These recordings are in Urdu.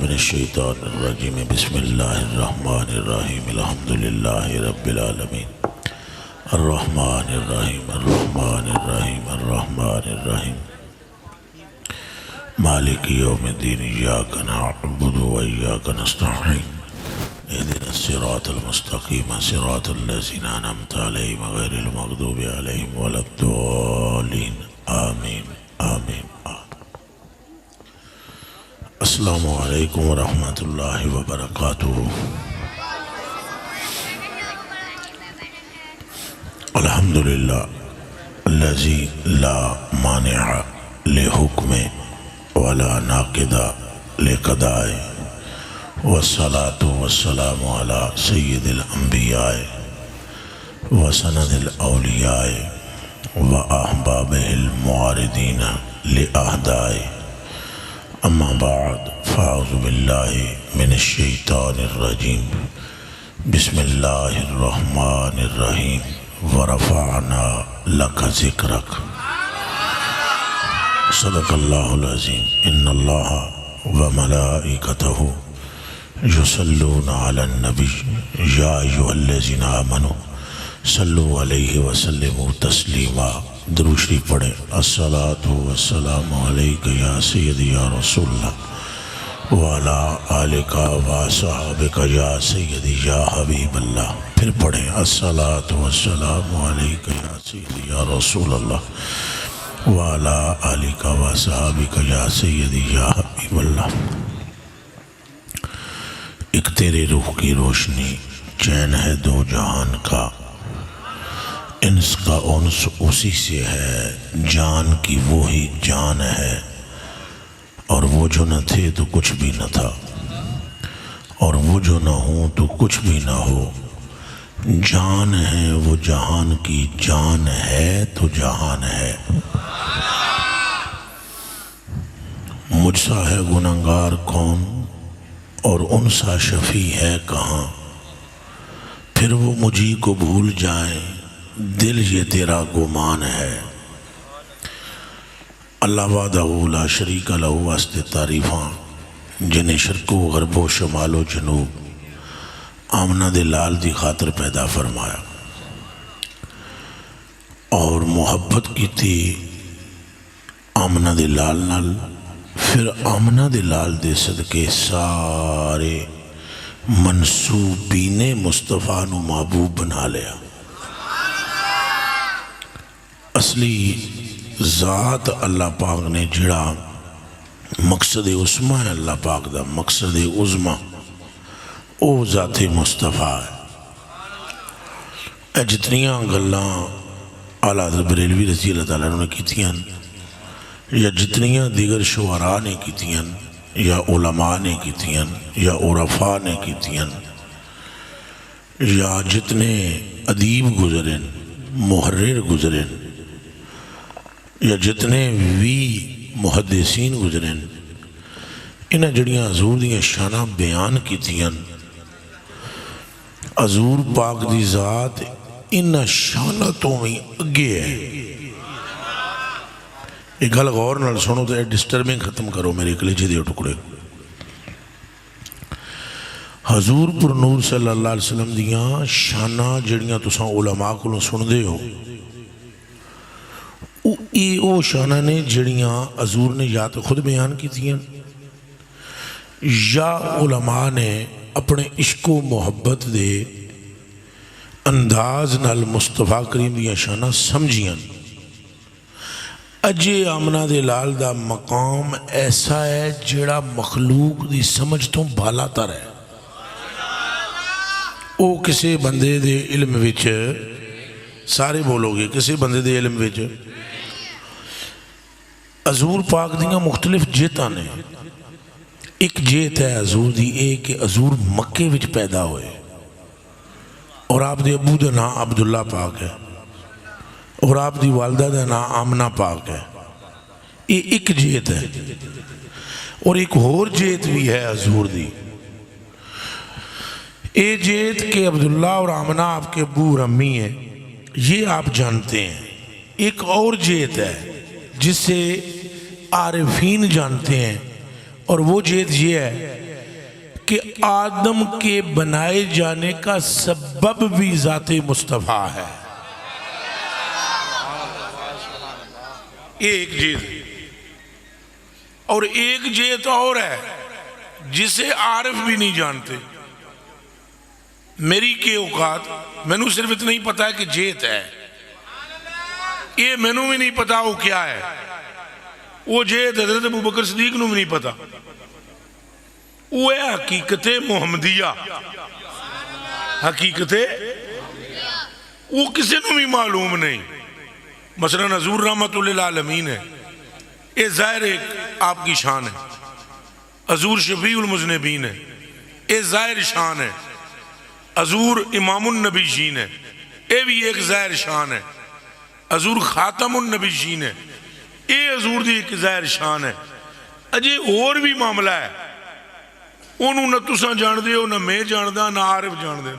من الشیطان الرجیم بسم اللہ الرحمن الرحیم الحمد للہ رب العالمین الرحمن الرحیم الرحمن الرحیم الرحمن الرحیم مالک یوم الدین ایاک نعبد و ایاک نستعین اهدنا الصراط المستقیم صراط الذین انعمت علیہم غیر المغضوب علیہم ولا الضالین آمین آمین السلام علیکم ورحمۃ اللہ وبرکاتہ۔ الحمدللہ الذی لا مانع لحکم ولا ناقض لقضاء والصلاة والسلام علی سید الانبیاء وسند الاولیاء واحبابہ المعارضین لاعداء اما بعد فاعوذ باللہ من الشیطان الرجیم بسم اللہ الرحمن الرحیم ورفعنا لک ذکرک صدق اللہ العظیم ان اللہ وملائکتہ یصلون علی النبی یا ایھا الذین آمنوا صلوا علیہ وسلموا تسلیما۔ درود شریف پڑھیں۔ الصلاۃ والسلام علیک یا سیدی یا رسول اللہ وعلی آلک وصحبک یا سیدی یا حبیب اللہ۔ پھر پڑھیں۔ الصلاۃ والسلام علیک یا سیدی یا رسول اللہ وعلی آلک وصحبک یا سیدی یا حبیب اللہ۔ ایک تیرے روح کی روشنی چین ہے دو جہان کا، انس کا انس اسی سے ہے، جان کی وہی جان ہے، اور وہ جو نہ تھے تو کچھ بھی نہ تھا، اور وہ جو نہ ہوں تو کچھ بھی نہ ہو۔ جان ہے وہ جہان کی جان ہے تو جہان ہے۔ مجھ سا ہے گنہگار کون اور ان سا شفیع ہے کہاں، پھر وہ مجھی کو بھول جائیں دل یہ تیرا گمان ہے۔ اللہ وحدہ لا شریک لہ واسطے تعریفاں جنہیں شرق و غرب و شمال و جنوب آمنہ دے لال دی خاطر پیدا فرمایا اور محبت کی تھی آمنہ دے لال نال، پھر آمنہ دے لال دے صدقے سارے منصوبین مصطفیٰ نو محبوب بنا لیا۔ اصلی ذات اللہ پاک نے جڑا مقصد عظمہ ہے، اللہ پاک دا مقصد عظمہ او ذات مصطفیٰ ہے۔ اے جتنیاں گلاں اعلیٰ حضرت بریلوی رضی اللہ تعالیٰ نے کیتیاں یا جتنیاں دیگر شعراء نے کیتیاں یا علماء نے کیتیاں یا عرفاء نے کیتیاں یا جتنے ادیب گزریں محرر گزریں یا جتنے وی محدثین گزریں، انہاں جڑیاں حضور دیاں شانہ بیان کیتیاں، حضور پاک دی ذات انہاں شانہ تو میں اگے ہے۔ ایک گل غور نال سنو تو ڈسٹربنگ ختم کرو میرے کلیجے دے ٹکڑے۔ حضور پر نور صلی اللہ علیہ وسلم دیاں شانہ جڑیاں تساں علماء کو سن دے ہو، او شانہ نے جڑیاں حضور نے یا تو خود بیان کی تھیں یا علماء نے اپنے عشق و محبت دے انداز نال مصطفیٰ کریم دیاں شانہ سمجھیاں۔ اجے آمنہ دے لال دا مقام ایسا ہے جڑا مخلوق دی سمجھ تو بالا تر ہے۔ او کسے بندے دے علم وچ سارے بولو گے، کسے بندے دے علم وچ حضور پاک دیاں مختلف جیتاں نے۔ ایک جیت ہے حضور دی ایک کہ حضور مکے وچ پیدا ہوئے اور آپ دے ابو دا نام عبداللہ پاک ہے اور آپ دی والدہ دا نام آمنہ پاک ہے۔ یہ ایک جیت ہے۔ اور ایک اور جیت بھی ہے حضور دی، یہ جیت کہ عبداللہ اور آمنہ آپ کے ابو اور امی ہیں، یہ آپ جانتے ہیں۔ ایک اور جیت ہے جسے عارفین جانتے ہیں، اور وہ جیت یہ ہے کہ آدم کے بنائے جانے کا سبب بھی ذات مصطفیٰ ہے. ایک جیت اور ایک جیت اور ہے جسے عارف بھی نہیں جانتے. میری کے اوقات میں نو صرف اتنا ہی پتا ہے کہ جیت ہے, یہ میں نو بھی نہیں پتا وہ کیا ہے. وہ جیت حضرت ابوبکر صدیق نو بھی نہیں پتا. وہ ہے حقیقت محمدیہ. حقیقت وہ کسی نو بھی معلوم نہیں. مثلا حضور رحمت للعالمین ہے, یہ ظاہر ایک آپ کی شان ہے. حضور شفیع المذنبین ہے, یہ ظاہر شان ہے. حضور امام النبیین ہے, یہ بھی ایک ظاہر شان ہے. حضور خاتم النبیین ہے, یہ حضور دی ایک ظاہر شان ہے. اجے اور بھی معاملہ ہے, انہوں نہ تساں جان دے ہو, نہ میں جان دا, نہ عارف جان دے.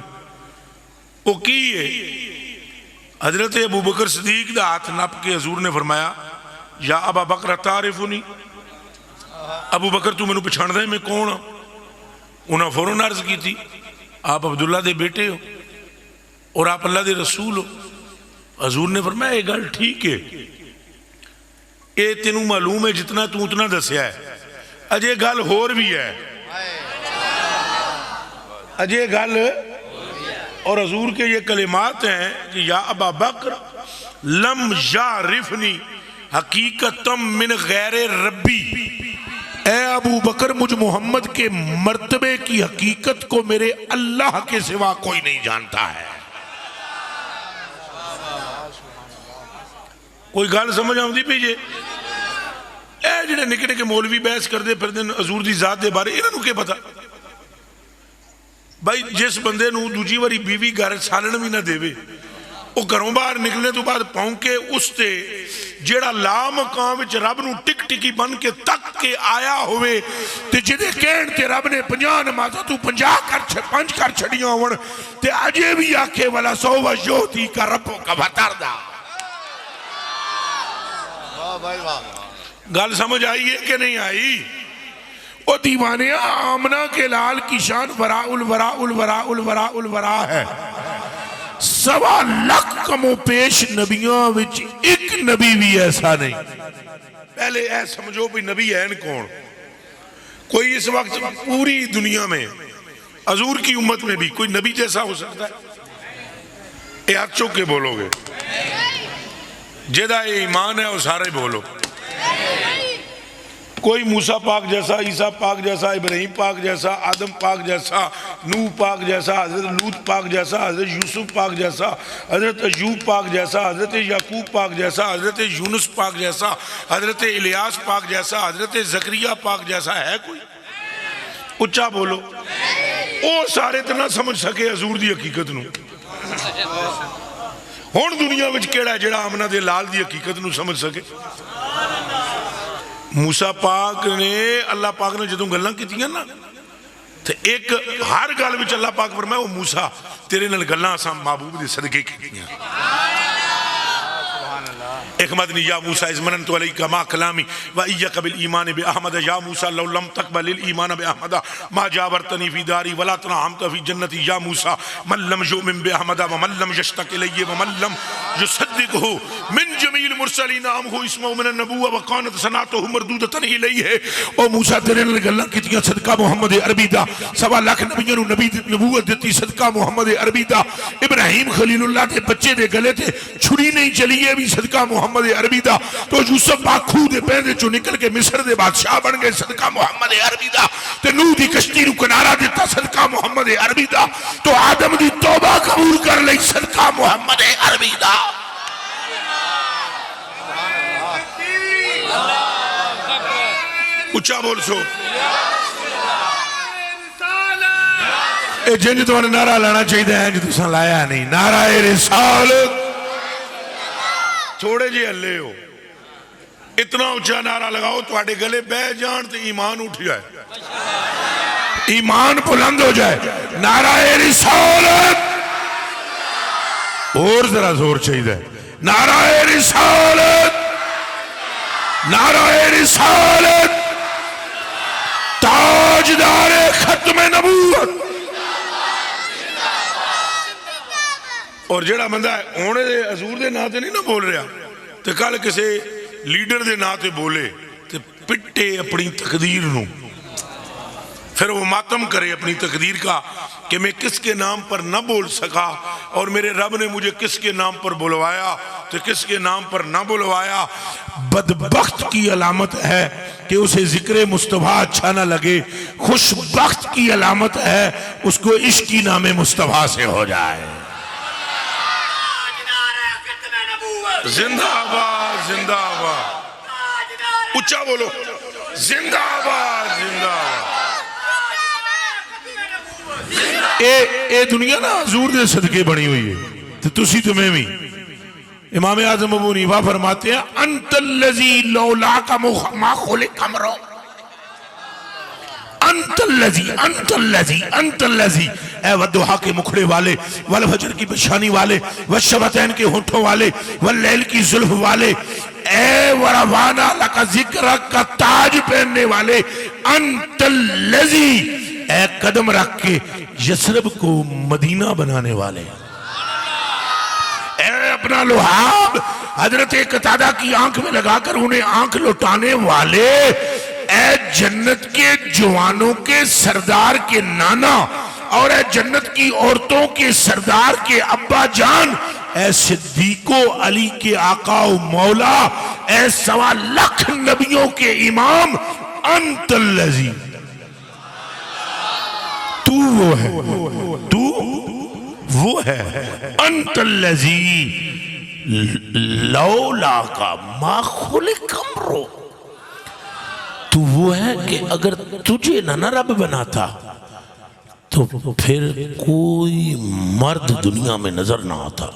وہ کی ہے حضرت ابوبکر صدیق دا ہاتھ نپ کے حضور نے فرمایا یا ابا بکر تعرفنی, ابو بکر تو میں نے پچھان دے میں کون ہوں. انہاں فوراً عرض کی تھی آپ عبداللہ دے بیٹے ہو اور آپ اللہ دے رسول ہو. حضور نے فرمایا یہ گل ٹھیک ہے, یہ تینوں معلوم ہے جتنا تو اتنا دسیا ہے. اجے گل ہور بھی ہے, اجے گل. اور حضور کے یہ کلمات ہیں کہ یا ابا بکر لم یعرفنی حقیقتم من غیر ربی, اے ابو بکر مجھ محمد کے مرتبے کی حقیقت کو میرے اللہ کے سوا کوئی نہیں جانتا ہے. کوئی گل سمجھ آؤں دی پیجھے. اے جنہیں نکے نکے مولوی بحث کر دے پھر دن حضور دی ذات دے بارے انہوں کے پتا. بھائی جس بندے نو دوجی واری بیوی گھر سالن بھی نہ دے وے, وہ گھروں باہر نکلنے تو بعد پاؤں کے اس تے جیڑا لا مقام وچ رب نو ٹک ٹکی بن کے تک کے آیا ہوئے تے جدے کہن تے رب نے 50 نمازہ تو 50 کر چھڑیاں ہون تے اجے بھی آکھے والا سو وجوتی کا ربوں کا بھتر دا. گل سمجھ آئی ہے کہ نہیں آئی؟ وہ دیوانے آمنہ کے لال کی شان وراء الوراء الوراء الوراء الوراء ہے. 1.25 لاکھ کموں پیش نبیوں وچ ایک نبی بھی ایسا نہیں. پہلے اے سمجھو بھی نبی ہے کون. کوئی اس وقت پوری دنیا میں حضور کی امت میں بھی کوئی نبی جیسا ہو سکتا ہے؟ اے ہاتھ چوک کے بولو گے, جدہ ایمان ہے وہ سارے بولو. کوئی موسیٰ پاک جیسا, عیسیٰ پاک جیسا, ابراہیم پاک جیسا, آدم پاک جیسا, نوح پاک جیسا, حضرت لوط پاک جیسا, حضرت یوسف پاک جیسا, حضرت ایوب پاک جیسا, حضرت یعقوب پاک جیسا, حضرت یونس پاک جیسا, حضرت الیاس پاک جیسا, حضرت زکریا پاک جیسا ہے کوئی؟ اچھا بولو. او سارے تو نہ سمجھ سکے حضور دی حقیقت نو. ہون دنیا وچ کیڑا ہے جڑا آمنہ دے لال دی حقیقت نو سمجھ سکے؟ موسیٰ پاک نے اللہ پاک نے جدوں گلاں کیتیاں نا تے ایک ہر گل وچ اللہ پاک فرمایا او موسیٰ تیرے نال گلاں اساں محبوب دے صدقے کیتیاں. احمدنی یا موسیٰ اذ مننت علیک ما کلامی وَإِيَّكَ بِالْإِيمَانِ بِأَحْمَدَ یا موسیٰ لو لم تقبل الایمان بأحمد ما جاورتنی فی داری ولا تنعمت فی جنتی یا موسیٰ من لم یؤمن بأحمد ومن لم یشتق الی ومن لم یصدقہ من جمیع المرسلین امہ اسمہ من النبوہ وقانت صنعتہ مردودتن الیہ. او موسیٰ تیرے نے گلاں کیتیاں صدقہ محمد عربی دا, 1.25 لاکھ نبیوں نو نبی نبوت دیتی صدقہ محمد عربی دا. ابراہیم خلیل اللہ کے بچے دے گلے تے چھری نہیں چلی ہے بھی صدقہ محمد عربی دا. تو یوسف پاک خود دے پیندے چو نکل کے مصر دے بادشاہ بن گئے صدقہ محمد عربی دا. تے نوح دی کشتی نو کنارہ دیتا صدقہ محمد عربی دا. تو آدم دی توبہ قبول کر لئی صدقہ محمد عربی دا. اچھا بول سو. اے جن تو نعرہ لانا چاہیے ہیں جو تساں لایا نہیں. نعرہ رسالت چھوڑے جی ہلے ہو, اتنا اچھا نعرہ لگاؤ تو آڑے گلے بے جان تے ایمان اٹھ جائے, ایمان بلند ہو جائے. نعرہ رسالت اور ذرا زور چاہیے. نعرہ رسالت, نعرہ رسالت, تاجدار ختم نبوت. اور جڑا بندہ ہونے دے حضور دے ناں تے نہیں نہ بول رہا تے کل کسے لیڈر دے ناں تے بولے تے پٹے اپنی تقدیر نو، پھر وہ ماتم کرے اپنی تقدیر کا کہ میں کس کے نام پر نہ بول سکا اور میرے رب نے مجھے کس کے نام پر بلوایا تو کس کے نام پر نہ بلوایا. بدبخت کی علامت ہے کہ اسے ذکر مصطفیٰ اچھا نہ لگے، خوش بخت کی علامت ہے اس کو عشقی نام مصطفیٰ سے ہو جائے. زندہ آباد زندہ آباد، اچھا بولو، زندہ آباد زندہ آباد. اے دنیا نا حضور دے صدقے بنی ہوئی ہے تو تسی تمہیں بھی. امام اعظم ابو حنیفہ فرماتے ہیں انت الذی لولاک ما خلق امرؤ، انت الذی انت الذی انت الذی، اے والضحیٰ کے مکھڑے والے، والفجر کی بشانی والے، والشفتین کے ہونٹوں والے، واللیل کی زلف والے، اے وروانا لکا ذکرک کا تاج پہننے والے، انت الذی، اے قدم رکھ کے یثرب کو مدینہ بنانے والے، اے اپنا لحاب حضرت قتادہ کی آنکھ میں لگا کر انہیں آنکھ لٹانے والے، اے جنت کے جوانوں کے سردار کے نانا اور اے جنت کی عورتوں کے سردار کے ابا جان، اے صدیق و علی کے آقا و مولا، اے 1.25 لاکھ نبیوں کے امام، انت الذی، تو وہ ہے، تو وہ ہے، انت الذی لولاک ما خلق امرؤ، تو وہ ہے کہ اگر تجھے نہ رب بناتا تو پھر کوئی مرد دنیا میں نظر نہ آتا.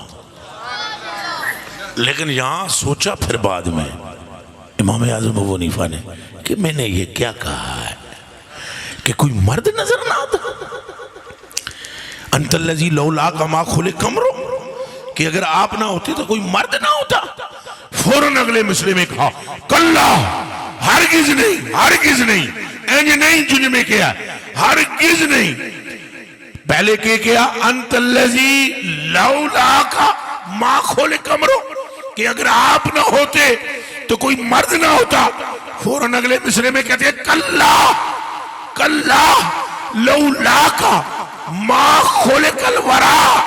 لیکن یہاں سوچا پھر بعد میں امام اعظم ابو حنیفہ نے کہ میں نے یہ کیا کہا ہے کہ کوئی مرد نظر نہ آتا. انت الذی لولاک ما خلق امرؤ، کہ اگر آپ نہ ہوتے تو کوئی مرد نہ ہوتا. فوراً اگلے مصرے میں کہا کلا، ہرگز نہیں، ہرگز نہیں، اینج نہیں جن میں کیا، ہرگز نہیں. پہلے کیا انت الذی لولاک ما خلق امرؤ، کہ اگر آپ نہ ہوتے تو کوئی مرد نہ ہوتا. فوراً اگلے مصرے میں کہتے ہیں کلا کلا لولاک ما خلق الورا،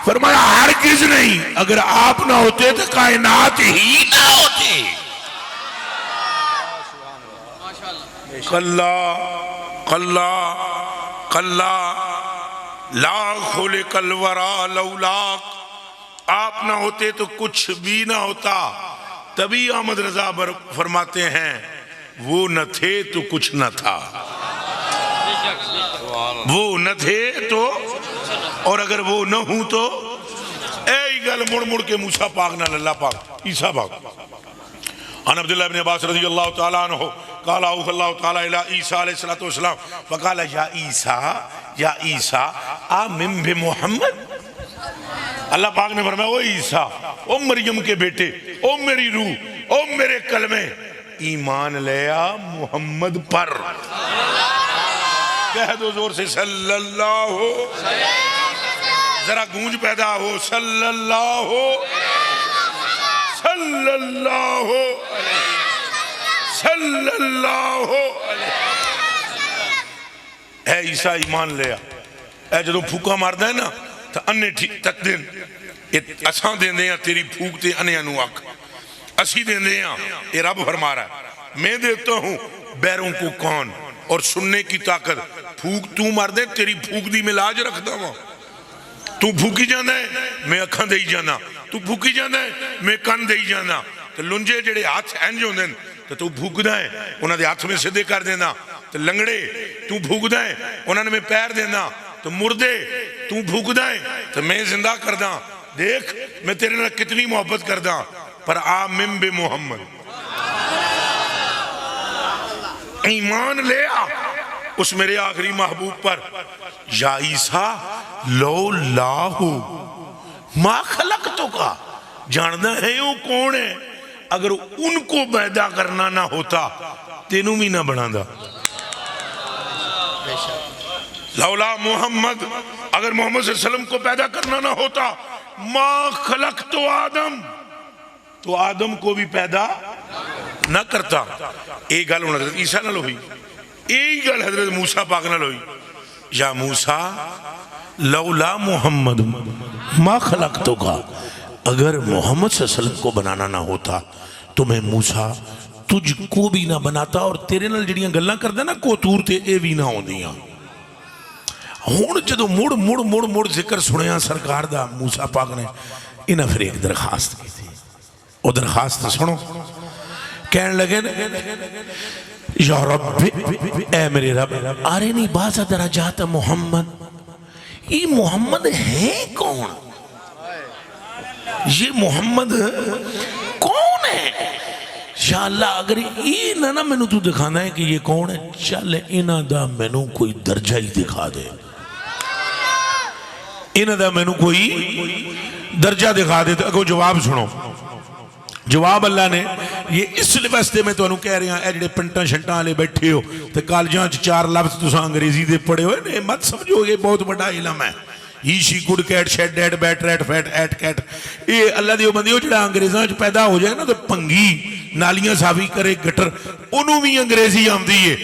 فرمایا ہرگز نہیں، اگر آپ نہ ہوتے تو کائنات ہی نہ ہوتے. کلا کلا کلا لا خلق الورا لولاک، آپ نہ ہوتے تو کچھ بھی نہ ہوتا. تبھی احمد رضا فرماتے ہیں وہ نہ تھے تو کچھ نہ تھا، وہ نہ تھے تو، اور اگر وہ نہ ہوں تو، اے گل مڑ مڑ کے موسیٰ پاک نہ اللہ پاک عیسیٰ پاک. عن عبداللہ ابن عباس رضی اللہ تعالیٰ عنہ قال اوحى اللہ تعالیٰ الى عیسیٰ علیہ السلام فقال یا عیسیٰ آمن بمحمد. اللہ پاک نے فرمایا او عیسیٰ، او مریم کے بیٹے، او میری روح، او میرے کلمے، ایمان لیا محمد پر. کہہ دو زور سے صلی اللہ ہو، ذرا گونج پیدا ہو، صلی اللہ ہو، صلی اللہ ہو، صلی اللہ ہو. اے عیسیٰ ایمان لیا. اے جدو پھوکا ماردا ہے نا تو انے تک دن اساں دیں دیں تیری پھوک تے انے انو آکھ، اسی دیں دیں یہ رب فرما رہا ہے. میں دیتا ہوں بیروں کو کون اور سننے کی طاقت. پھوک تو مار دے، تیری پھوک دی میں لاج رکھ دا ہوں. تو پھوکی جانا ہے میں اکھاں دے جانا، تو پھوکی جانا ہے میں کن دے جانا. تو لنجے جڑے ہاتھ انج ہوندے تو تو پھوکدا ہے انہاں دے ہاتھ میں سدھے کر دینا. تو لنگڑے تو پھوکدا ہے انہاں نے میں پیر دینا. تو مردے تو پھوکدا ہے تو میں زندہ کردا. دیکھ میں تیرے نال کتنی محبت کردا. پر آمن بے محمد، ایمان لے آ اس میرے آخری محبوب پر. یا عیسیٰ لولاہ ما خلقتو کا، جاندہ ہے وہ کون ہے، اگر ان کو پیدا کرنا نہ ہوتا تینوں بھی نہ بنا دا. لولا محمد، اگر محمد صلی اللہ علیہ وسلم کو پیدا کرنا نہ ہوتا، ما خلقت آدم، تو آدم کو بھی پیدا نہ کرتا. ایک گل حضرت عیسیٰ نہ ہوئی، ایک گل حضرت موسیٰ پاک نہ ہوئی، یا موسیٰ لولا محمد ما خلقتک، اگر محمد صلی اللہ علیہ وسلم کو بنانا نہ ہوتا تو میں موسیٰ تجھ کو بھی نہ بناتا، اور تیرے نال جڑیاں گلاں کردا نا کوتور تے اے بھی نہ ہوندیاں. ہن جدوں مڑ مڑ مڑ مڑ ذکر سنیا سرکار دا موسیٰ پاک نے، انہاں پھر ایک درخواست کی تھی. وہ درخواست سنو، کہنے لگے یا رب، اے میرے رب، ارنی بعض درجات محمد، یہ محمد ہے کون؟ یہ محمد کون ہے؟ یا اللہ اگر یہ نہ میں نے تو دکھانا ہے کہ یہ کون ہے، چل انہ دا میں نے کوئی درجہ ہی دکھا دے، انہ دا میں نے کوئی درجہ دکھا دے. تو اگو جواب سنو، جواب اللہ نے یہ اس واسطے میں تو انہوں کہہ رہے ہیں، اے جڑے پنٹاں شنٹاں لے بیٹھے ہو تے کالجاں چار لفظ تساں انگریزی دے پڑھے ہوئے، مت سمجھو یہ بہت بڑا علم ہے. He she good cat shed dad bat rat fat eat cat, یہ اللہ دیو بندیو جڑا انگریزاں چ پیدا ہو جائے نا تو پنگی نالیاں صافی کرے گٹر، انہوں بھی انگریزی آمدی ہے.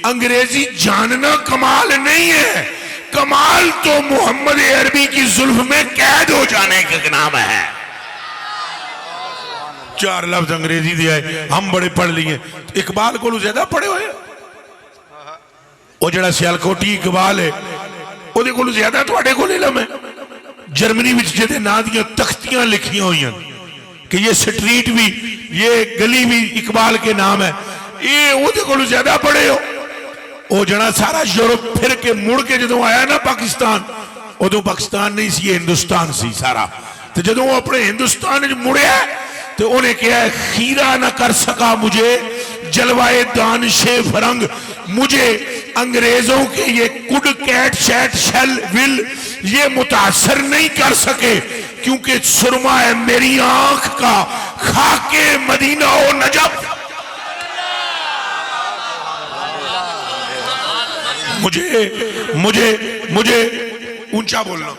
انگریزی جاننا کمال نہیں ہے، کمال تو محمد عربی کی زلف میں قید ہو جانے کا نام ہے. چار لفظ انگریزی دے آئے، ہم بڑے پڑھ لیے. اقبال کو زیادہ پڑھے ہوئے، وہ جڑا سیالکوٹی اقبال ہے وہ دے کو زیادہ تو اڑے کو علم ہے. جرمنی وچ جدے نا دیاں تختیاں لکھیاں ہوئی ہیں کہ یہ سٹریٹ بھی، یہ گلی بھی اقبال کے نام ہے، یہ وہ دے کو زیادہ پڑھے ہو. وہ جڑا سارا یورپ پھر کے مڑ کے جدوں آیا نا پاکستان، وہ تو پاکستان نہیں سی، یہ ہندوستان سی سارا. تو جدوں وہ اپنے ہندوستان مڑے ہے تو انہیں کہا ہے خیرہ نہ کر سکا مجھے جلوائے دانش فرنگ، مجھے انگریزوں کے یہ کڈ کیٹ شیٹ شیل ول یہ متاثر نہیں کر سکے، کیونکہ سرما ہے میری آنکھ کا خاک مدینہ و نجف. مجھے اونچا بولنا،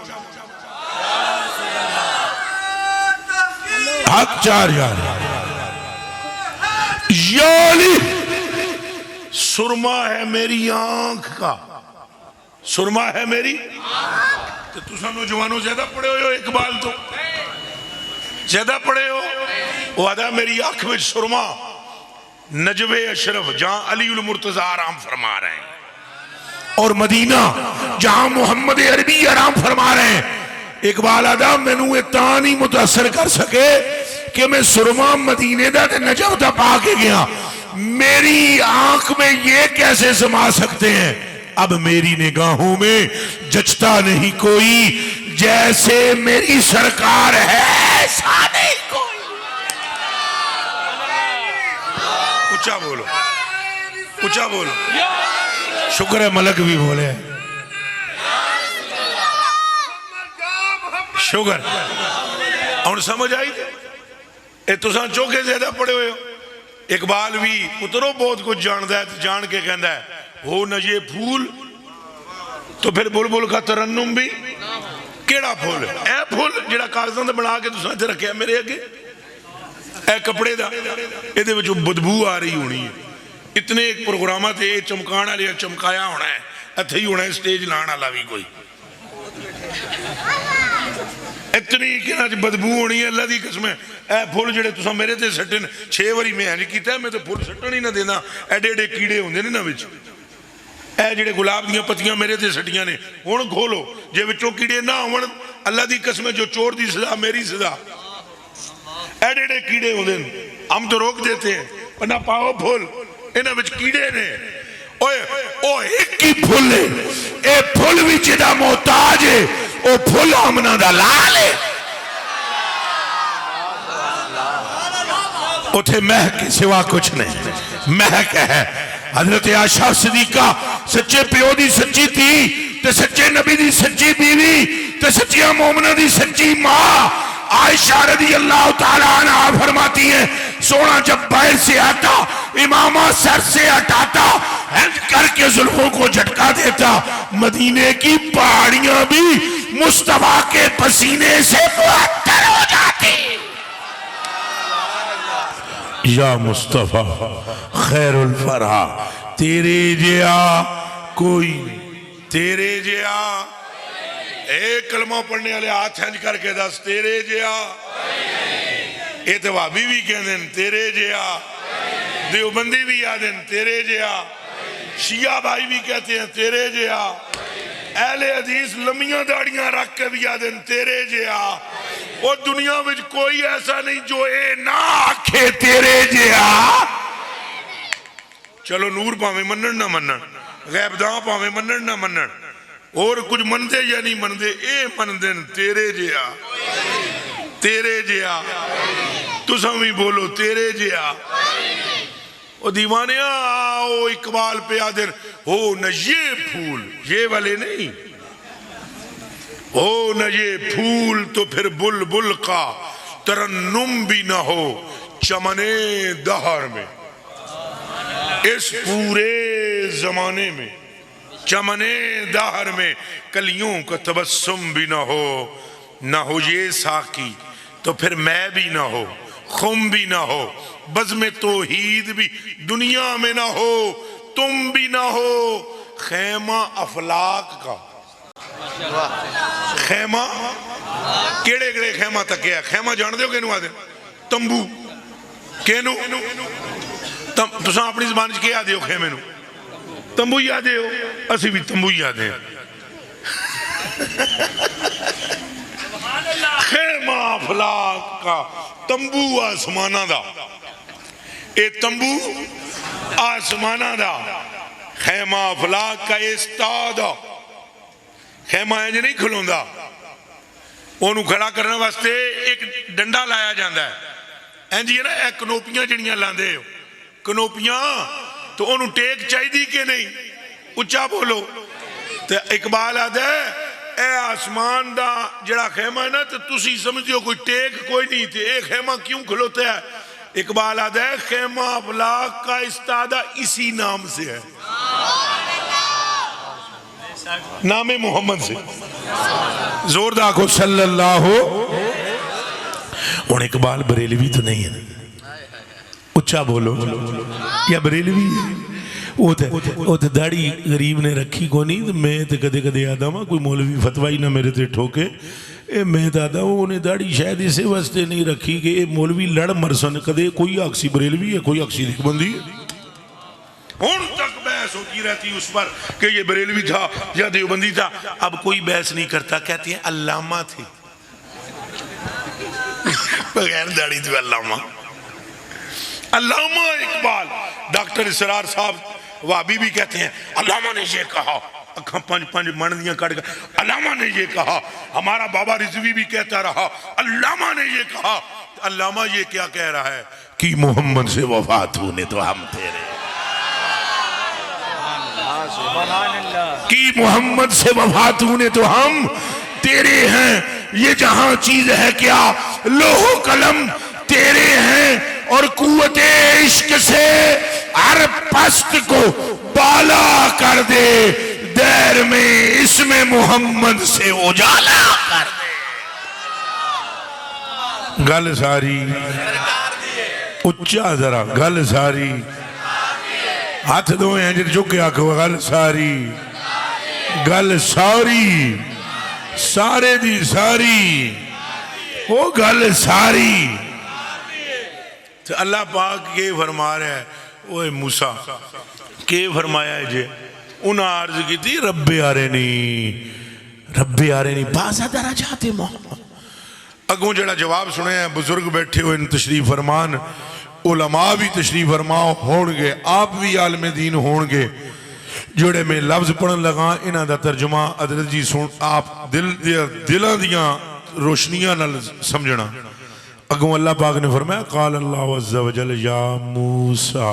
حق چار یار یالی سرما ہے میری آنکھ کا، سرما ہے میری. تو تسا نوجوانوں زیادہ پڑھے ہو اقبال، تو زیادہ پڑھے ہو. وہ آدھا میری آنکھ میں سرما، نجوہ اشرف جہاں علی المرتضی آرام فرما رہے ہیں، اور مدینہ جہاں محمد عربی آرام فرما رہے ہیں. اقبال آدھا میں نو اتنا نہیں متاثر کر سکے کہ میں سرما مدینے دا تے نجف دا پا کے گیا، میری آنکھ میں یہ کیسے سما سکتے ہیں. اب میری نگاہوں میں جچتا نہیں کوئی، جیسے میری سرکار ہے ایسا نہیں کوئی. اچھا بولو، اچھا بولو. شکر ہے ملک بھی بولے، شکر. اور سمجھ آئی اے تساں چوکے زیادہ پڑے ہوئے ہو. اقبال بھی پتروں بہت کچھ جانتا ہے، جان کے کہندا ہے ہو نہ یہ پھول تو پھر بلبل کا ترنم بھی کیڑا پھول ہے. اے پھول جڑا کاغذاں تے بنا کے تساں تے رکھیا میرے اگے، اے کپڑے دا، اے دے وچوں بدبو آ رہی ہونی ہے. اتنے ایک پروگرامہ تے اے چمکان والے چمکایا ہونا ہے، اتھے ہی ہونا ہے سٹیج لان والا بھی کوئی. اتنی کہ نہ بدبو ہونی ہے اللہ دی قسم ہے. اے پھول جڑے تساں میرے تے سٹن 6 واری میں نہیں کیتا ہے، میں تے پھول سٹن ہی نہ دینا. ایڈے ایڈے کیڑے ہوندے نے نا وچ. اے جڑے گلاب دیاں پتیاں میرے تے سٹیاں نے، ہن کھولو جے وچوں کیڑے نہ ہون اللہ دی قسم ہے، جو چور دی سزا میری سزا. ایڈے ایڈے کیڑے ہوندے نے، ہم تو روک دیتے ہیں پر نہ پاؤ پھول، انہاں وچ کیڑے نے. اوئے او ایک ہی پھول ہے، اے پھول وچ دا محتاج ہے، او پھول امنا دا لال ہے. اتھے مہک کے سوا کچھ نہیں، مہک ہے. حضرت عائشہ صدیقہ سچے پیو دی سچی تھی تے سچے نبی دی سچی بیوی تے سچیاں مومنہ دی سچی ماں عائشہ رضی اللہ تعالیٰ عنہ فرماتی ہیں سونا جب باہر سے آتا امامہ سر سے ہٹاتا کر کے زلفوں کو جھٹکا دیتا مدینے کی پہاڑیاں بھی مصطفیٰ کے پسینے سے معطر ہو جاتی. یا مصطفیٰ خیر الفرح تیرے جیا کوئی نہیں تیرے جیا ایک کلمہ پڑھنے والے ہاتھ ہنج کر کے دس تیرے جیا یہ تو وہابی بھی کہہ دیں تیرے جیا دیوبندی بھی یادیں تیرے جیا شیعہ بھائی بھی کہتے ہیں تیرے جیا اہل حدیث لمیاں داڑیاں رکھ کے بھی یادیں تیرے جیا اور دنیا میں کوئی ایسا نہیں جو اے نہ آکھے تیرے جیا. چلو نور پاویں منن نہ منن غیب داں پاویں منن نہ منن اور کچھ مندے یا نہیں مندے اے مندن تیرے جیا تیرے جیا تو سمی بولو تیرے جیا. او دیوانے آؤ اقبال پہ آدر ہو نہ یہ پھول یہ والے نہیں ہو نہ یہ پھول تو پھر بلبل کا ترنم بھی نہ ہو چمنے دہر میں اس پورے زمانے میں چمنے دہر میں کلیوں کا تبسم بھی نہ ہو یہ ساقی تو پھر میں بھی نہ ہو خم بھی نہ ہو بزم توحید بھی دنیا میں نہ ہو تم بھی نہ ہو خیمہ افلاک کا خیمہ کیڑے کیڑے خیمہ تک ہے خیمہ جان دیو کینو آدھے تمبو کینو تو ساں اپنی زبان کیا آدھے ہو خیمے نو تمبو ہی آدھے ہو اسی بھی تمبو ہی آدھے خیمہ افلاک کا تمبو آسمانہ دا اے تمبو آسمانہ دا خیمہ افلاک کا استادہ خیمہ انج نہیں کھلوں دا انہوں کھڑا کرنے واسطے ایک ڈنڈا لایا جاندہ ہے انجی ہے نا ایک کنوپیاں جنیاں لاندے ہو کنوپیاں تو انہوں ٹیک چاہی دی کہ نہیں اچھا بولو تو اقبال آدھے اے آسمان دا جڑا خیمہ ہے نا تو تسی سمجھتے ہو کوئی ٹیک کوئی نہیں تھے ایک خیمہ کیوں کھلوتے ہے اقبال آدھے خیمہ افلاک کا استادہ اسی نام سے ہے نام محمد سے زور داکھو صلی اللہ ہو اور اقبال بریلوی تو نہیں ہے اچھا بولو یا بریلوی ہے وہ تو داڑھی غریب نے رکھی کو نہیں میں تو کدے کدے آدھا ہوں کوئی مولوی فتوائی نہ میرے تے ٹھوکے میں تو آدھا ہوں انہیں داڑھی شاید اسے واسطے نہیں رکھی کہ مولوی لڑ مرسن کدے کوئی اکسی بریلوی ہے کوئی اکسی دیکھ ہے ان تک بحث ہوتی رہتی اس پر کہ یہ بریلوی تھا یا دیوبندی تھا اب کوئی بحث نہیں کرتا کہتے ہیں علامہ تھے بغیر داڑھی تھے علامہ اقبال ڈاکٹر اسرار صاحب وابی بھی کہتے ہیں علامہ نے یہ کہا اکھاں پنج مندیاں کٹ گئے علامہ نے یہ کہا ہمارا بابا رضوی بھی کہتا رہا علامہ نے یہ کہا علامہ یہ کیا کہہ رہا ہے کہ محمد سے وفات ہونے تو ہم تیرے کہ محمد سے وفات ہونے تو ہم تیرے ہیں یہ جہاں چیز ہے کیا لوح و قلم تیرے ہیں اور قوت عشق سے ہر پست کو بالا کر دے دیر میں اسم محمد سے اجالا کر دے گل ساری اچھا ذرا گل ساری ہاتھ دو ہیں جن چکے آکھو گل ساری گل ساری سارے دی ساری وہ گل ساری تو اللہ پاک یہ فرما رہا ہے اوہ موسیٰ کہ فرمایا ہے جے انہاں عرض کی تھی رب آرینی بازہ درجات محمد اگوں جڑا جواب سنے ہیں بزرگ بیٹھے ہوئے تشریف فرمان علماء بھی تشریف فرماؤ ہونگے آپ بھی عالم دین ہونگے جوڑے میں لفظ پڑھن لگا انہاں دا ترجمہ حضرت جی سن آپ دلہ دیاں روشنیاں نہ سمجھنا اگوں اللہ پاک نے فرمایا قال اللہ عز و جل یا موسیٰ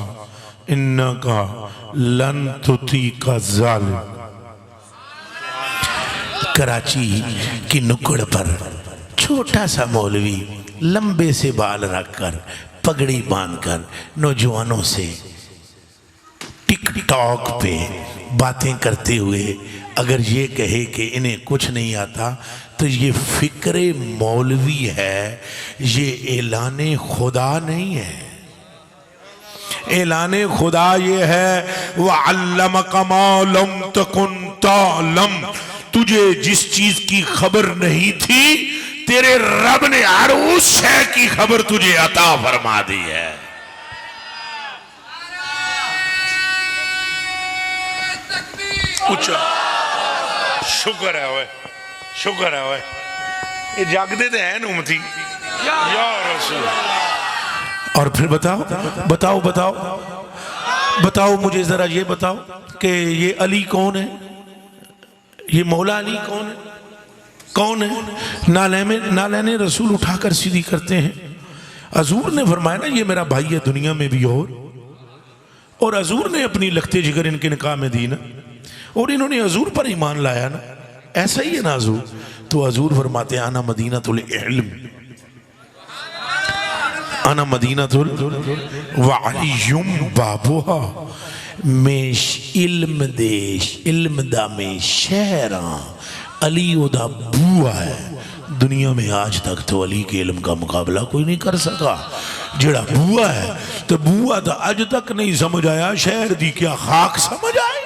انکا لن تطیق ظالم کراچی کی نکڑ پر چھوٹا سا مولوی لمبے سے بال رکھ کر پگڑی باندھ کر نوجوانوں سے ٹک ٹاک پہ باتیں کرتے ہوئے اگر یہ کہے کہ انہیں کچھ نہیں آتا تو یہ فکر مولوی ہے، یہ اعلان خدا نہیں ہے۔ اعلان خدا یہ ہے وَعَلَّمَكَ مَا لَمْ تَكُنْ تَعْلَمْ، تجھے جس چیز کی خبر نہیں تھی تیرے رب نے ہر اس شے کی خبر تجھے عطا فرما دی ہے۔ اچھا شکر ہے ہوئے، شکر ہے ہوئے، یہ جاگ دے ہیں نومتی یا رسول۔ اور پھر بتاؤ مجھے ذرا یہ بتاؤ کہ یہ علی کون ہے؟ یہ مولا علی کون ہے؟ نالین رسول اٹھا کر سیدھی کرتے ہیں۔ حضور نے فرمایا نا یہ میرا بھائی ہے دنیا میں بھی، اور حضور نے اپنی لگتے جگر ان کے نکاح میں دی نا، اور انہوں نے حضور پر ایمان لایا نا، ایسا ہی ہے نا حضور۔ تو حضور فرماتے ہیں انا مدینۃ العلم، انا مدینۃ وعلی بابوہا، میں علم دیش علم دا میں شہراں، علی او دا بوا ہے۔ دنیا میں آج تک تو علی کے علم کا مقابلہ کوئی نہیں کر سکا۔ جڑا بوا ہے تو بوا دا آج تک نہیں سمجھ آیا، شہر دی کیا خاک سمجھ آئے؟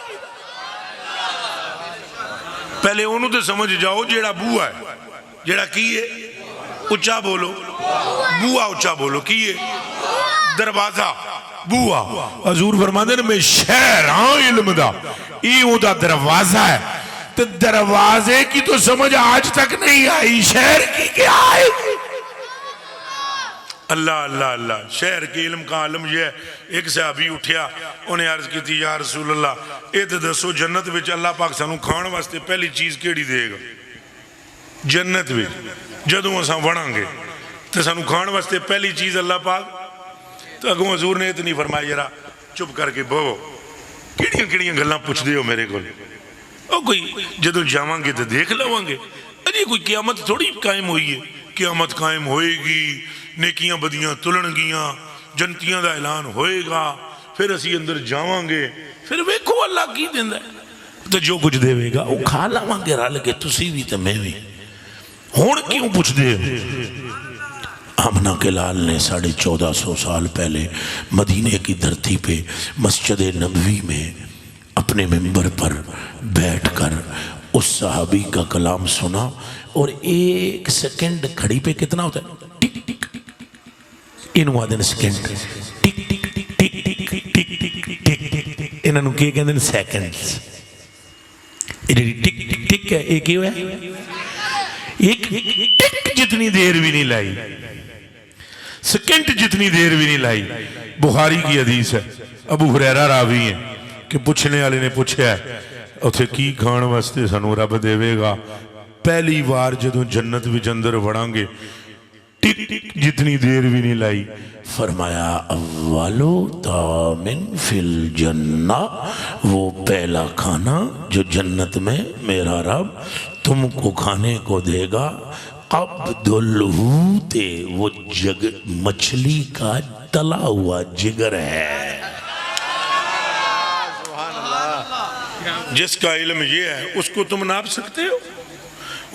پہلے انہوں تو سمجھ جاؤ جیڑا بوا ہے، جیڑا کیے اچھا بولو، بوا اچھا بولو، کیے دروازہ بوا۔ حضور فرماتے ہیں میں شہران علم دا، ایہوں دا دروازہ ہے، تو دروازے کی تو سمجھ آج تک نہیں آئی، شہر کی کیا آئے گی؟ اللہ اللہ اللہ، شہر کے علم کا عالم یہ ہے۔ ایک صحابی اٹھیا، انہیں عرض کی تھی یا رسول اللہ اے تے دسو جنت وچ اللہ پاک سانو کھان واسطے پہلی چیز کیڑی دے گا؟ جنت وچ جدوں اساں وڑاں گے تے سانو کھان واسطے پہلی چیز اللہ پاک، تو اگوں حضور نے اتنی فرمایا ذرا چپ کر کے بہو، کیڑیاں گلاں پوچھ دے ہو میرے کو، او کوئی جدوں جاواں گے تے دیکھ لواں گے، اجی کوئی قیامت تھوڑی قائم ہوئی ہے، قیامت قائم ہوئے گی، نیکیاں بدیاں تلن گیاں، جنتیاں دا اعلان ہوئے گا، پھر اسی اندر جاواں گے، پھر ویکھو اللہ کی دیندا ہے، تو جو کچھ دے گا وہ کھا لاواں گے رل کے، تسی بھی تے میں بھی۔ ہن کیوں پوچھ دے؟ آمنہ کے لال نے 1450 سال پہلے مدینے کی دھرتی پہ مسجد نبوی میں اپنے ممبر پر بیٹھ کر اس صحابی کا کلام سنا، اور ایک سیکنڈ کھڑی پہ کتنا ہوتا ہے؟ ٹک ٹک انہوں آدھے سیکنڈ، ٹک ٹک ٹک ٹک ٹک ٹک ٹک ٹک، انہوں کیا کہتے ہیں سیکنڈز۔ ٹک ٹک ٹک ہے ایک ہی ہویا، ایک ٹک جتنی دیر بھی نہیں لائی، سیکنڈ جتنی دیر بھی نہیں لائی۔ بخاری کی حدیث ہے، ابو ہریرہ راوی ہیں کہ پوچھنے والے نے پوچھا ہے اتھے کی کھان واسطے سانو رب دے گا؟ پہلی بار جدوں جنت وچ اندر وڑاں گے ٹک ٹک جتنی دیر بھی نہیں لائی، فرمایا اولو طعام فی الجنہ، وہ پہلا کھانا جو جنت میں میرا رب تم کو کھانے کو دے گا، قبض الحوت، وہ مچھلی کا تلا ہوا جگر ہے۔ جس کا علم یہ ہے اس کو تم ناپ سکتے ہو،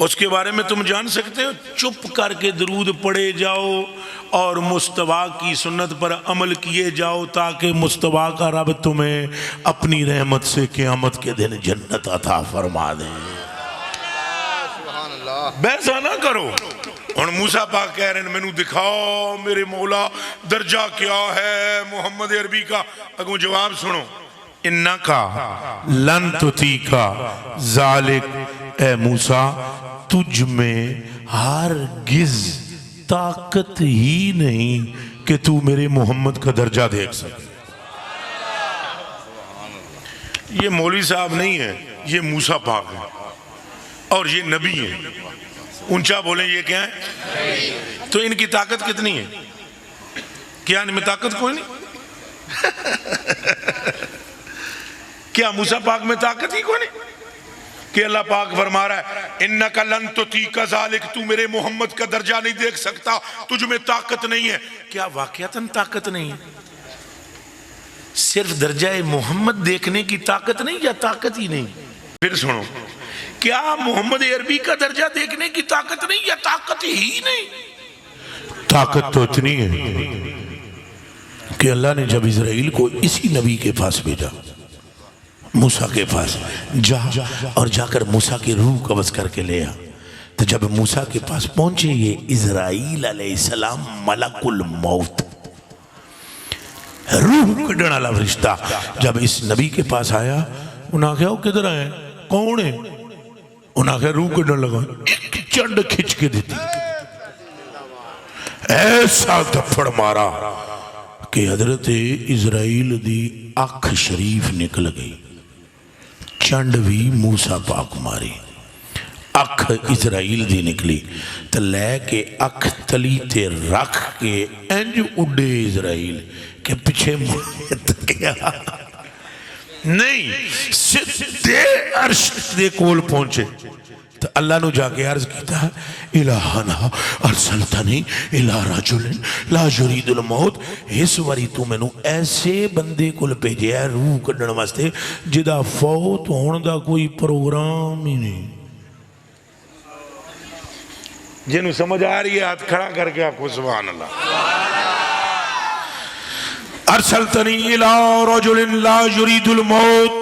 اس کے بارے میں تم جان سکتے ہو؟ چپ کر کے درود پڑھے جاؤ اور مصطفیٰ کی سنت پر عمل کیے جاؤ، تاکہ مصطفیٰ کا رب تمہیں اپنی رحمت سے قیامت کے دن جنت عطا فرما دے۔ بیسا نہ کرو۔ اور موسیٰ پاک کہہ رہے ہیں میں نو دکھاؤ میرے مولا درجہ کیا ہے محمد عربی کا، اگوں جواب سنو، انکا لن تطیقا ذالک، اے موسیٰ تجھ میں ہرگز طاقت ہی نہیں کہ تو میرے محمد کا درجہ دیکھ سکے۔ یہ مولوی صاحب نہیں ہے، یہ موسیٰ پاک ہے اور یہ نبی ہے۔ اونچا بولیں یہ کیا ہے؟ تو ان کی طاقت کتنی ہے؟ کیا ان میں طاقت کوئی نہیں؟ کیا موسیٰ پاک میں طاقت ہی کوئی نہیں؟ کہ اللہ پاک فرما رہا ہے اِنَّكَ لَن تُطِيقَ ذَلِكَ، تو میرے محمد کا درجہ نہیں دیکھ سکتا، تجھ میں طاقت نہیں ہے۔ کیا واقعتاً طاقت نہیں ہے؟ صرف درجہ محمد دیکھنے کی طاقت نہیں یا طاقت ہی نہیں؟ پھر سنو، کیا محمد عربی کا درجہ دیکھنے کی طاقت نہیں یا طاقت ہی نہیں؟ طاقت تو اتنی ہے کہ اللہ نے جب اسرائیل کو اسی نبی کے پاس بھیجا، موسیٰ کے پاس، جا اور جا کر موسیٰ کی روح قبض کر کے لے آ، تو جب موسیٰ کے پاس پہنچے یہ اسرائیل علیہ السلام ملک الموت، روح کڈن والا فرشتہ، جب اس نبی کے پاس آیا انہاں کہا وہ کدھر آئے کون ہے؟ انہاں کہا روح کڈن لگا، ایک چنڈ کھچ کے دیتی، ایسا دفڑ مارا کہ حضرت اسرائیل دی اکھ شریف نکل گئی، چنڈ بھی موسیٰ پاک ماری، اکھ اسرائیل دی نکلی، تو لے کے اکھ تلی تے رکھ کے انج اڈے اسرائیل کہ پیچھے موت گیا نہیں، سدھے عرش دے کول پہنچے، تو اللہ نو جا کے عرض کیتا الہنا ارسلتنی الہ رجل لا یرید الموت، اس واری تو میں نو ایسے بندے کل بھیجے ہے روح کڈن واسطے جدا فوت ہون دا کوئی پروگرام ہی نہیں۔ جنہوں سمجھ آ رہی ہے ہاتھ کھڑا کر کے آپ کو سبحان اللہ۔ ارسلتنی الہ رجل لا یرید الموت،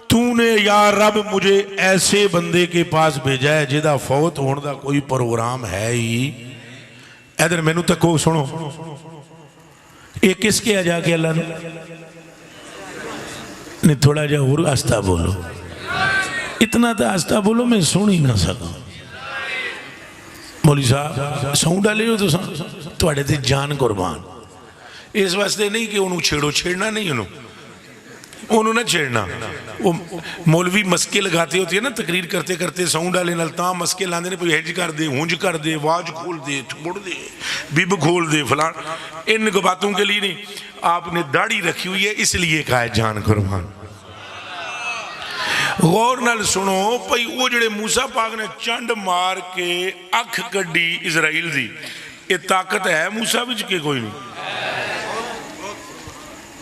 تو نے یا رب مجھے ایسے بندے کے پاس بھیجا ہے جدا فوت ہون دا کوئی پروگرام ہے ہی۔ ادھر میں نو تکو سنو، ایک کس کے آجا کے اللہ نے نہیں، تھوڑا جا اور آستہ بولو، اتنا تا آستہ بولو میں سن ہی نہ سکا۔ مولی صاحب سون ڈالے ہو تو اڑے تے جان قربان، اس واسطے نہیں کہ انہوں چھیڑو، چھیڑنا نہیں انہوں نہ چھیڑنا۔ مولوی مسکے لگاتے ہوتی ہے نا تقریر کرتے کرتے سون ڈالے نلتاں مسکے لاندے نے، ہنج کر دے، ہونج کر دے، واج کھول دے، چھوڑ دے، بیب کھول دے، فلان، ان باتوں کے لیے نہیں، آپ نے داڑھی رکھی ہوئی ہے اس لیے کہا ہے جان قربان۔ غور نال سنو پئی وہ جڑے موسیٰ پاک نے چنڈ مار کے اکھ کڈی اسرائیل دی، یہ طاقت ہے موسیٰ بچ کے کوئی نہیں؟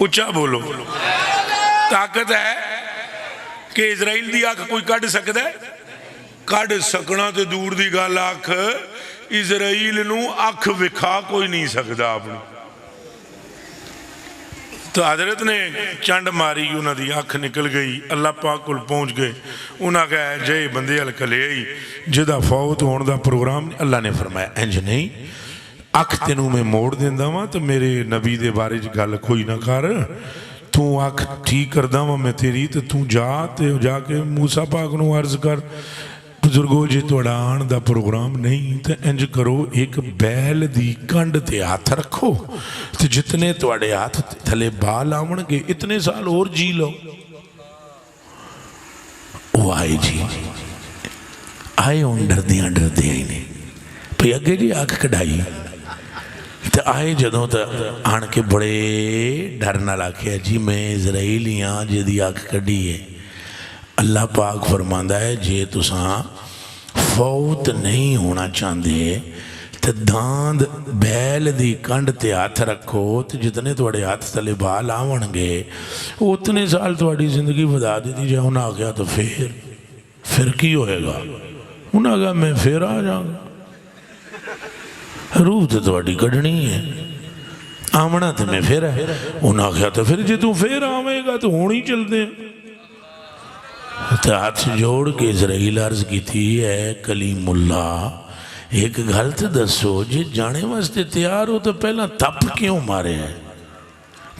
اچھا بولو، طاقت ہے کہ اسرائیل دی اکھ کوئی کڈ سکتا ہے؟ کڈ سکنا تے دور دی گل، اکھ اسرائیل نو اکھ وکھا کوئی نہیں سکتا اپنی۔ تو حضرت نے چنڈ ماری، انہاں دی اکھ نکل گئی، اللہ پاک کو پہنچ گئے، انہاں کہا جے بندے ہلکلے آئی جدا فوت ہون دا پروگرام۔ اللہ نے فرمایا انج نہیں، اکھ تینوں میں موڑ دیندہ ہاں تو میرے نبی دے بارے گل کوئی نہ کر، تو اکھ ٹھیک کردہ ہاں میں تیری، تو جا کے موسیٰ پاک نو عرض کر بزرگو جے توڑا آن دا پروگرام نہیں تو انج کرو ایک بیل دی کنڈ تے ہاتھ رکھو، تو جتنے توڑے ہاتھ تھلے بال آمن کے اتنے سال اور جی لو۔ وہ آئے جی آئے ان ڈردیاں ہی نہیں پہ اگے جی آنکھ کڑھائی، تو آئے جدوں تو آن کے بڑے ڈرنا لاکھیا جی میں اسرائیلیاں جدی آنکھ کڑھی ہے۔ اللہ پاک فرماندہ ہے جے تساں فوت نہیں ہونا چاندے تو داند بیل دی کنڈ تے ہاتھ رکھو، تو جتنے توڑے ہاتھ تلے بال آون گے اتنے سال توڑی زندگی بدا دیتی جائے۔ انہاں آگیا تو پھر کی ہوئے گا؟ انہاں آگیا میں پھر آ جاؤں گا، روح تو توڑی کڑنی ہے، آمنا تو میں پھر ہے۔ انہاں آگیا تو پھر جے تو پھر آوے گا تو ہونی چل دیں۔ تو ہاتھ جوڑ کے اسرائیل عرض کی تھی اے کلیم اللہ ایک غلط دسو جی جانے واسطے تیار ہو تو پہلا تپ کیوں مارے ہیں؟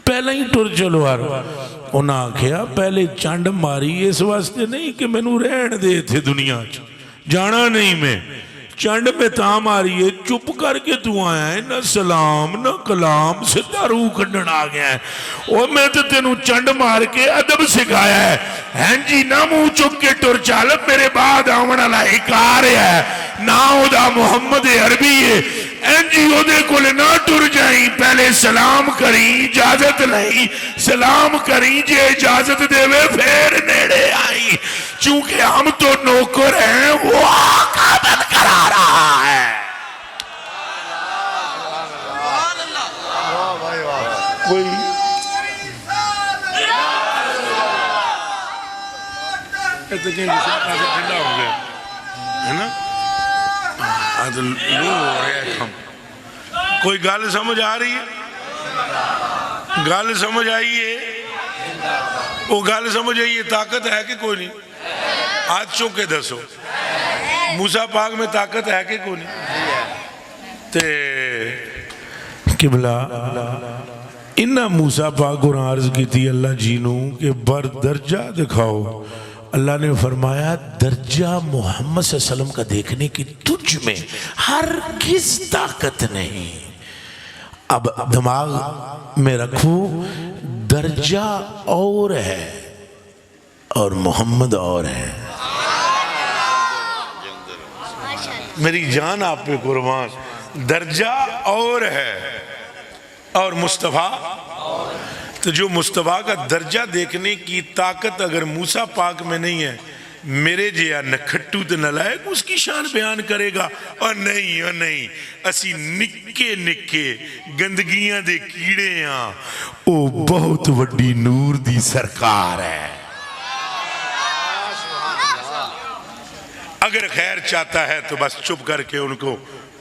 پہلا ہی ٹر چلو آر۔ انہاں کہا پہلے چانڈ ماری اس واسطے نہیں کہ میں نو رہن دے تھے دنیا جانا نہیں، میں چانڈ میں تا ماری ہے چپ کر کے تو آیا ہے، نہ سلام نہ کلام، سدھا روح کھڑن آ گیا ہے۔ اور میں تو تینوں چانڈ مار کے ادب سکھایا ہے، ہیں جی نہ منہ چک کے ٹر چال، میرے بعد آمنا لائق آ رہا ہے، نہ دا محمد عربی ہے، انجیو دے کول نہ ٹر جائیں، پہلے سلام کریں، اجازت نہیں، سلام کریں، جے اجازت دے وے پھر نیڑے آئیں، چونکہ ہم تو نوکر ہیں، وہ آقا بن کرا رہا ہے۔ کوئی اتنے جیسے آسے ٹھنڈا ہو گیا ہے نا، آج لو ہو رہا ہے کم۔ کوئی گال سمجھ آ رہی ہے؟ گال سمجھ آئی ہے؟ وہ گال سمجھ آئی ہے، طاقت ہے کہ کوئی نہیں؟ آج چوکے دسو موسیٰ پاک میں طاقت ہے کہ کوئی نہیں؟ تے قبلہ انہا موسیٰ پاک کو عرض کی تھی اللہ جینوں کہ بر درجہ دکھاؤ۔ اللہ نے فرمایا درجہ محمد صلی اللہ علیہ وسلم کا دیکھنے کی تجھ میں ہرگز طاقت نہیں۔ اب دماغ میں رکھو، درجہ اور ہے اور محمد اور ہے۔ میری جان آپ پہ قربان، درجہ اور ہے اور مصطفیٰ، تو جو مصطفیٰ کا درجہ دیکھنے کی طاقت اگر موسیٰ پاک میں نہیں ہے، میرے جیا نہ کھٹو تے نہ لائق اس کی شان بیان کرے گا۔ اور نہیں اسی نکے نکے گندگیاں دے کیڑے ہاں، او بہت وڈی نور دی سرکار ہے۔ اگر خیر چاہتا ہے تو بس چپ کر کے ان کو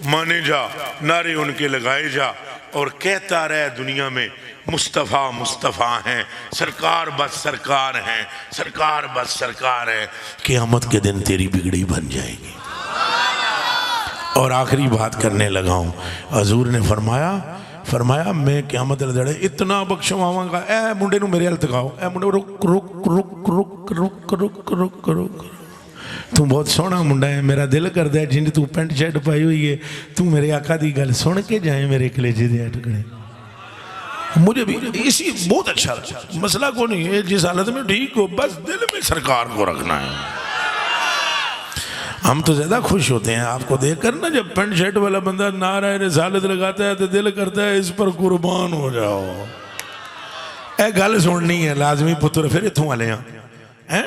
مانے جا، نعرے ان کے لگائے جا اور کہتا رہے دنیا میں مصطفیٰ مصطفیٰ ہیں، سرکار بس سرکار ہیں، سرکار بس سرکار ہیں۔ قیامت کے دن تیری بگڑی بن جائے گی۔ اور آخری بات کرنے لگا ہوں، حضور نے فرمایا میں قیامت لڑے اتنا بخشواں گا، اے منڈے نو میرے التقاؤ، اے منڈے رک رک رک رک رک رک رک رک، تو بہت سونا منڈا ہے، میرا دل کر دے جن تو پینٹ شرٹ پائی ہوئی ہے، تو میرے آقا دی گل سن کے جائیں میرے کلیجے دے اٹکڑے۔ مجھے بھی اسی بہت اچھا لگا، مسئلہ کو نہیں ہے، جس حالت میں ٹھیک ہو، بس دل میں سرکار کو رکھنا ہے۔ ہم تو زیادہ خوش ہوتے ہیں آپ کو دیکھ کر نا، جب پینٹ شرٹ والا بندہ نعرہ رسالت لگاتا ہے تو دل کرتا ہے اس پر قربان ہو جاؤ۔ اے گل سننی ہے لازمی پتر، پھر اتھوں والے ہیں۔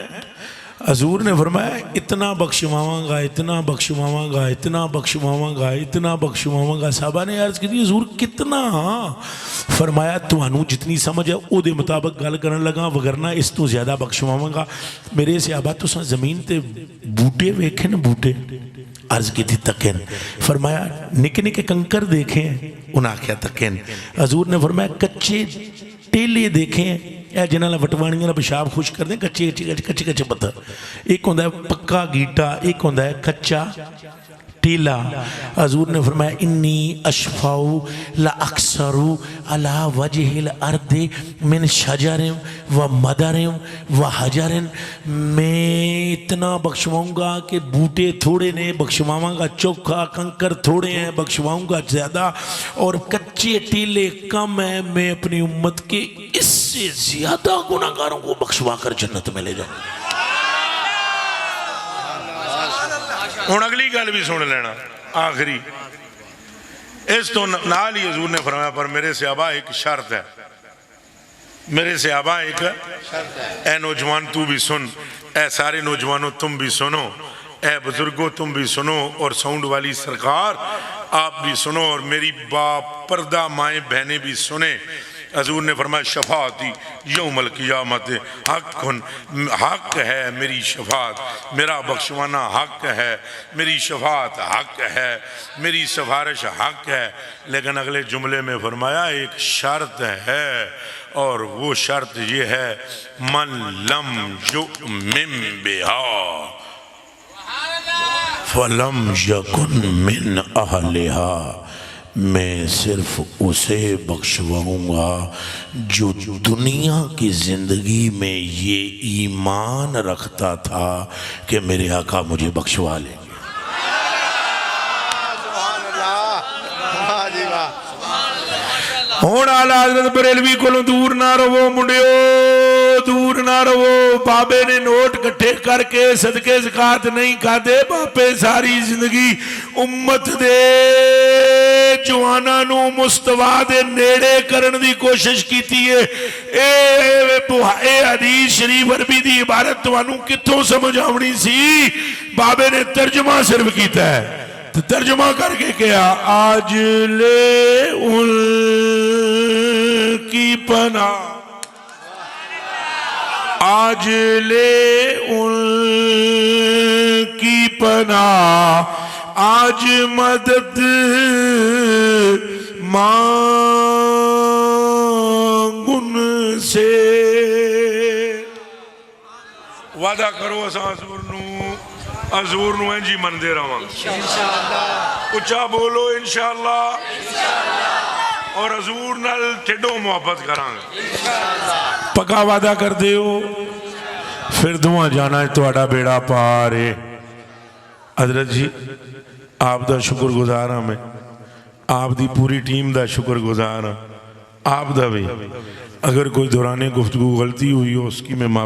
حضور نے فرمایا اتنا بخشواں گا، اتنا بخشواں گا، اتنا بخشواں گا، اتنا بخشواں گا۔ صحابہ نے عرض کی حضور کتنا؟ فرمایا توانو جتنی سمجھ ہے او دے مطابق گل کرن لگا، وگرنہ اس تو زیادہ بخشواں گا۔ میرے صحابہ تو زمین تے بوٹے ویکھیں، بوٹے عرض کی تھی تکین، فرمایا نکے نکے کنکر دیکھیں، انہاں کیا تکین۔ حضور نے فرمایا کچے ٹیلے دیکھیں، اے جنہاں وٹوانیاں پیشاب خوش کر دیں، کچے کچے پتھر، ایک ہوندہ ہے پکا گیٹا، ایک ہوندہ ہے کچا ٹیلا۔ حضور نے فرمایا انی اشفاؤ لاکثرو علی وجہ الارض من شجر و مدر و حجر، میں اتنا بخشواؤں گا کہ بوٹے تھوڑے نے بخشواؤں گا، چوکھا کنکر تھوڑے ہیں بخشواؤں گا زیادہ، اور کچے ٹیلے کم ہیں، میں اپنی امت کے اس سے زیادہ گناہگاروں کو بخشوا کر جنت میں لے جاؤں۔ ہون اگلی گل بھی سن لینا آخری، اس تو نال ہی حضور نے فرمایا پر میرے صحابہ ایک شرط ہے، میرے صحابہ ایک اے نوجوان تو بھی سن، اے سارے نوجوانوں تم بھی سنو، اے بزرگوں تم بھی سنو، اور ساؤنڈ والی سرکار آپ بھی سنو، اور میری باپ پردہ مائیں بہنیں بھی سنیں۔ حضور نے فرمایا شفاعتی یوم القیامت حق ہے، میری شفاعت، میرا بخشوانا حق ہے، میری شفاعت حق ہے، میری سفارش حق ہے۔ لیکن اگلے جملے میں فرمایا ایک شرط ہے، اور وہ شرط یہ ہے من لم یؤمن بہا فلم یکن من اہلہا، میں صرف اسے بخشواؤں گا جو دنیا کی زندگی میں یہ ایمان رکھتا تھا کہ میرے آقا مجھے بخشوا لیں گے۔ ہون آلہ حضرت بریلوی کو دور نہ رہو منڈیو، دور نہ رہو. بابے نے نوٹ کٹھے کر کے صدقے زکات نہیں کھادے. بابے ساری زندگی امت دے جواناں نو مستوا دے نیڑے کرن دی کوشش کیتی ہے. اے حدیث شریف عربی دی عبارت توانوں کتھوں سمجھ آونی سی؟ بابے نے ترجمہ صرف کیتا ہے. ترجمہ کر کے کیا؟ آج لے ان کی پناہ، آج لے ان کی پناہ، آج مدد مانگ ان سے. وعدہ کرو اساں حضور نو انجی من دے رہا انشاءاللہ. اچھا بولو انشاءاللہ. اور حضور نال ٹھڈو محبت کران پکا وعدہ کر دیو. پھر دعا جانا ہے تواڈا بیڑا پار ہے. حضرت جی آپ دا شکر گزار ہاں. میں آپ دی پوری ٹیم دا شکر گزار ہاں. آپ دا بھی اگر کوئی دوران گفتگو غلطی ہوئی ہو اس کی میں معافی